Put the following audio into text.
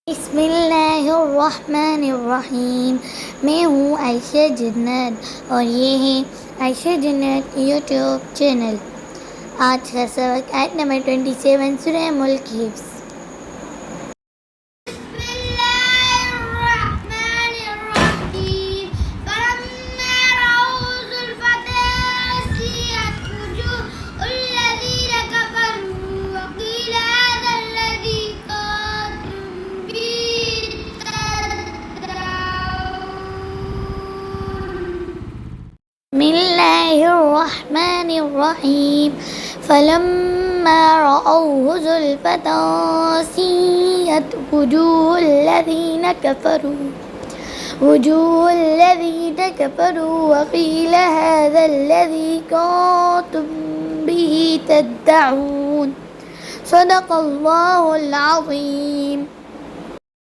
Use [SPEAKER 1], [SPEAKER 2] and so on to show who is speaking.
[SPEAKER 1] बिस्मिल्लाहिर्रहमानिर्रहीम। मैं हूँ आयशा जन्नत और ये है आयशा जन्नत यूट्यूब चैनल। आज का सबक आयत नंबर 27 सूरह मुल्क हिफ्ज़। बिस्मिल्लाहिर्रहमानिर्रहीम। फलम्मा रअौहु ज़ुल्फ़तन सिय्यत वुजूहुल्लज़ीन कफ़रू वक़ील हाज़ाल्लज़ी कुन्तुम बिही तद्दऊन। सदक़ल्लाहुल अज़ीम।